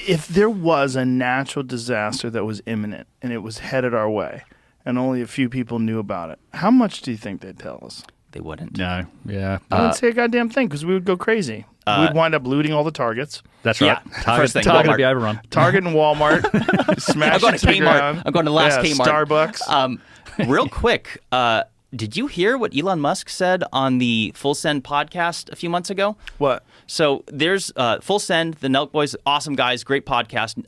if there was a natural disaster that was imminent and it was headed our way and only a few people knew about it, how much do you think they'd tell us? They wouldn't. No. Yeah. I wouldn't say a goddamn thing because we would go crazy. We'd wind up looting all the Targets. That's right. Yeah. Target, First thing, Target would Walmart. be overrun. Target and Walmart. Smash I'm going it to the Kmart. ground. I'm going to last Kmart. Starbucks. Real quick, did you hear what Elon Musk said on the Full Send podcast a few months ago? What? So there's Full Send, the Nelk Boys, awesome guys, great podcast.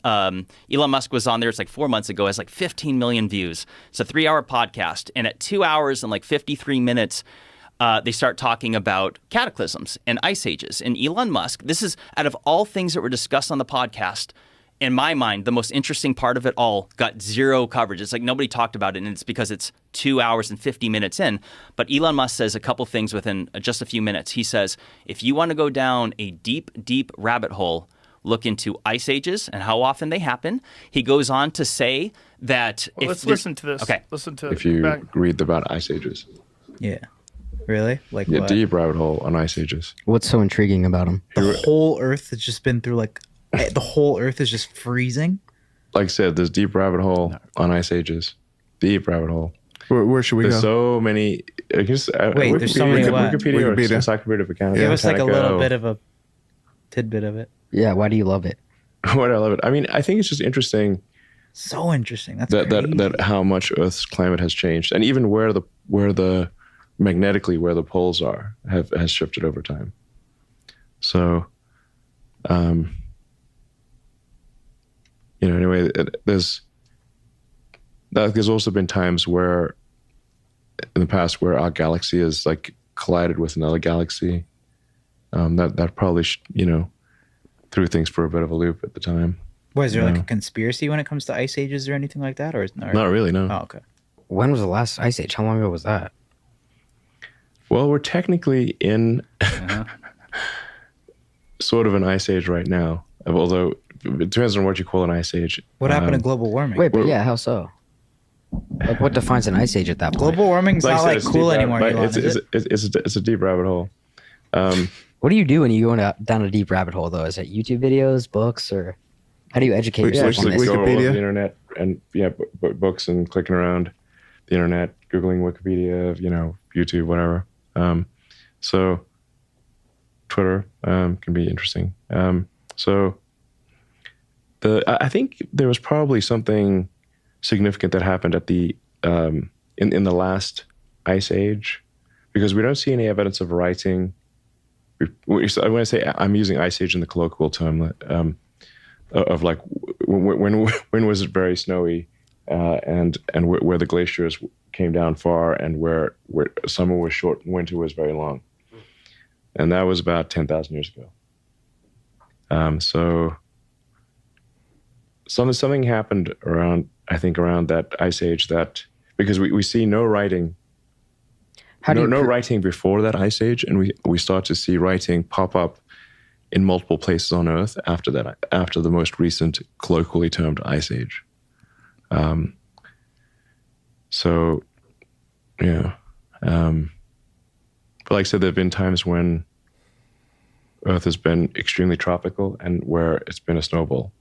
Elon Musk was on there, it's like 4 months ago, has like 15 million views. It's a 3-hour podcast. And at 2 hours and like 53 minutes, they start talking about cataclysms and ice ages. And Elon Musk, this is out of all things that were discussed on the podcast, in my mind, the most interesting part of it all got zero coverage. It's like nobody talked about it, and it's because it's 2 hours and 50 minutes in. But Elon Musk says a couple things within just a few minutes. He says, if you want to go down a deep, deep rabbit hole, look into ice ages and how often they happen. He goes on to say that... Well, let's listen to this. Okay. Listen to If you read about ice ages. Yeah. Really? Like Yeah, what? deep rabbit hole on ice ages. What's so intriguing about him? The whole Earth has just been through like the whole Earth is just freezing. Like I said, there's deep rabbit hole on ice ages. Deep rabbit hole. Where should we There's go? so many. Wait, there's so many what? Wikipedia or Wikipedia. Encyclopedia Britannica. Give us like a little bit of a tidbit of it. Yeah, why do you love it? What I love it. I mean, I think it's just interesting So interesting. That's that crazy. that how much Earth's climate has changed, and even where the magnetically where the poles are has shifted over time. So, anyway, there's also been times where in the past where our galaxy has like collided with another galaxy. That probably threw things for a bit of a loop at the time. What, is there like a conspiracy when it comes to ice ages or anything like that? Or is Not really, no. Oh, okay. When was the last ice age? How long ago was that? Well, we're technically in sort of an ice age right now, although it depends on what you call an ice age. What happened to global warming? Wait, but yeah, how so? Like, what defines an ice age at that point? Global warming's Like I not said, like it's cool deep anymore. rabbit- Elon, is it? It's a deep rabbit hole. What do you do when you go down a deep rabbit hole, though? Is it YouTube videos, books, or how do you educate yourself on Like this? go all over Wikipedia? the internet and books and clicking around the internet, Googling Wikipedia, YouTube, whatever. So Twitter can be interesting. I think there was probably something significant that happened at the in the last ice age, because we don't see any evidence of writing. When I say I'm using ice age in the colloquial term, of like when was it very snowy, and where the glaciers came down far, and where summer was short and winter was very long, and that was about 10,000 years ago. So something happened around that ice age, that because we see no writing. No writing before that ice age, and we start to see writing pop up in multiple places on Earth after that, after the most recent colloquially termed ice age. So, yeah. But like I said, there have been times when Earth has been extremely tropical and where it's been a snowball.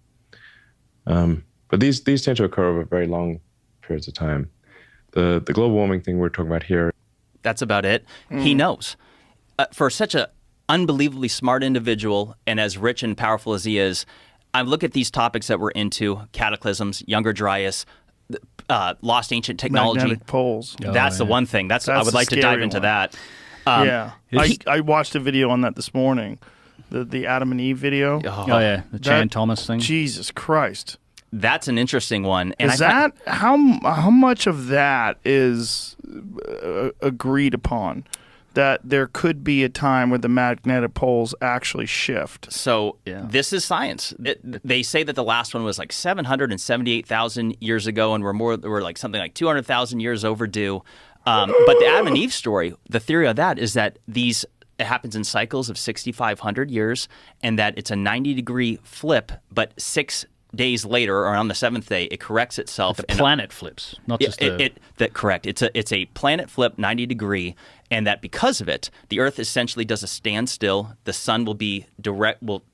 But these tend to occur over very long periods of time. The global warming thing we're talking about here. That's about it. He knows. For such a unbelievably smart individual and as rich and powerful as he is, I look at these topics that we're into: cataclysms, Younger Dryas, lost ancient technology. Magnetic poles. That's the one thing. I would the like to dive scary into one. that. I watched a video on that this morning, the Adam and Eve video. Oh yeah, the Chan Thomas thing. Jesus Christ. That's an interesting one. And Is that how much of that is agreed upon? That there could be a time where the magnetic poles actually shift. So this is science. They say that the last one was like 778,000 years ago, and we're like something like 200,000 years overdue. But the Adam and Eve story, the theory of that is that it happens in cycles of 6,500 years, and that it's a 90-degree flip, but 6 days later, or on the seventh day, it corrects itself. The planet flips, not just correct. It's a planet flip 90-degree, and that because of it, the Earth essentially does a standstill. The sun will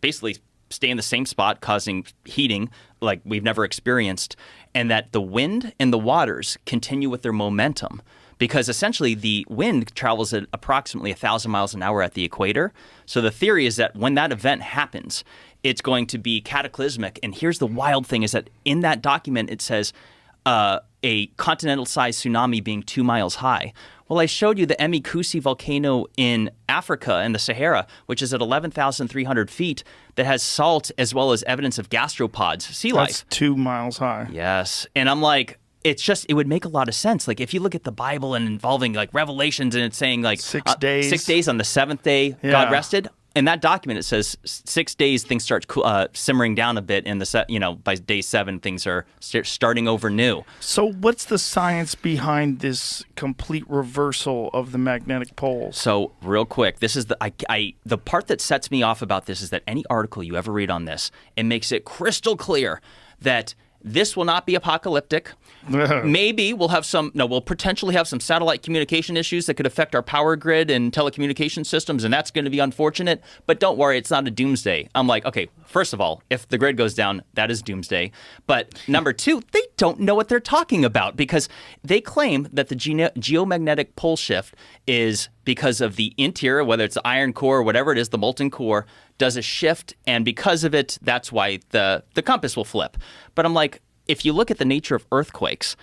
basically stay in the same spot, causing heating like we've never experienced, and that the wind and the waters continue with their momentum. Because essentially the wind travels at approximately 1,000 miles an hour at the equator. So the theory is that when that event happens, it's going to be cataclysmic. And here's the wild thing is that in that document, it says a continental-sized tsunami being 2 miles high. Well, I showed you the Emikusi volcano in Africa, in the Sahara, which is at 11,300 feet, that has salt as well as evidence of gastropods, sea life. That's 2 miles high. Yes. And I'm like, it would make a lot of sense. Like if you look at the Bible and involving like Revelations and it's saying like 6 days. 6 days on the seventh day, Yeah. God rested. In that document, it says 6 days things start simmering down a bit. In the by day 7 things are starting over new. So what's the science behind this complete reversal of the magnetic poles? So real quick, this is the part that sets me off about this is that any article you ever read on this, it makes it crystal clear that this will not be apocalyptic. Maybe we'll potentially have some satellite communication issues that could affect our power grid and telecommunication systems, and that's going to be unfortunate. But don't worry, it's not a doomsday. I'm like, okay, first of all, if the grid goes down, that is doomsday. But number two, they don't know what they're talking about because they claim that the geomagnetic pole shift is because of the interior, whether it's the iron core or whatever it is, the molten core, does a shift, and because of it, that's why the compass will flip. But I'm like, if you look at the nature of earthquakes,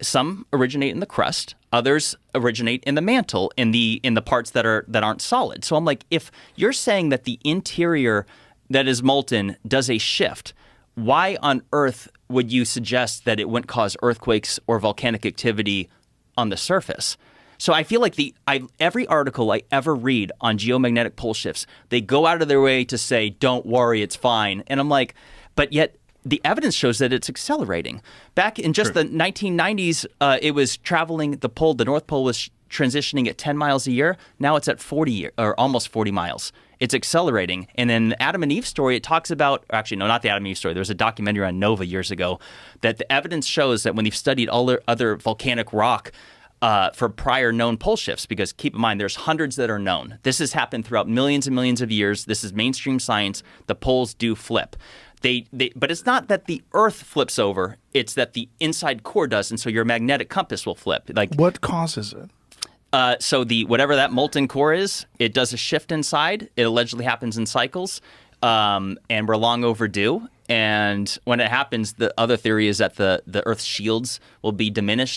some originate in the crust, others originate in the mantle, in the parts that aren't solid. So I'm like, if you're saying that the interior that is molten does a shift, why on earth would you suggest that it wouldn't cause earthquakes or volcanic activity on the surface? So I feel like every article I ever read on geomagnetic pole shifts, they go out of their way to say, don't worry, it's fine. And I'm like, but yet the evidence shows that it's accelerating. Back in just the 1990s, it was traveling, the North Pole was transitioning at 10 miles a year. Now it's at 40 or almost 40 miles. It's accelerating. And in the Adam and Eve story, it talks about, actually, no, not the Adam and Eve story. There was a documentary on Nova years ago that the evidence shows that when they've studied all the other volcanic rock, for prior known pole shifts, because keep in mind, there's hundreds that are known. This has happened throughout millions and millions of years. This is mainstream science. The poles do flip. But it's not that the Earth flips over. It's that the inside core does, and so your magnetic compass will flip. Like what causes it? So whatever that molten core is, it does a shift inside. It allegedly happens in cycles, and we're long overdue. And when it happens, the other theory is that the Earth's shields will be diminished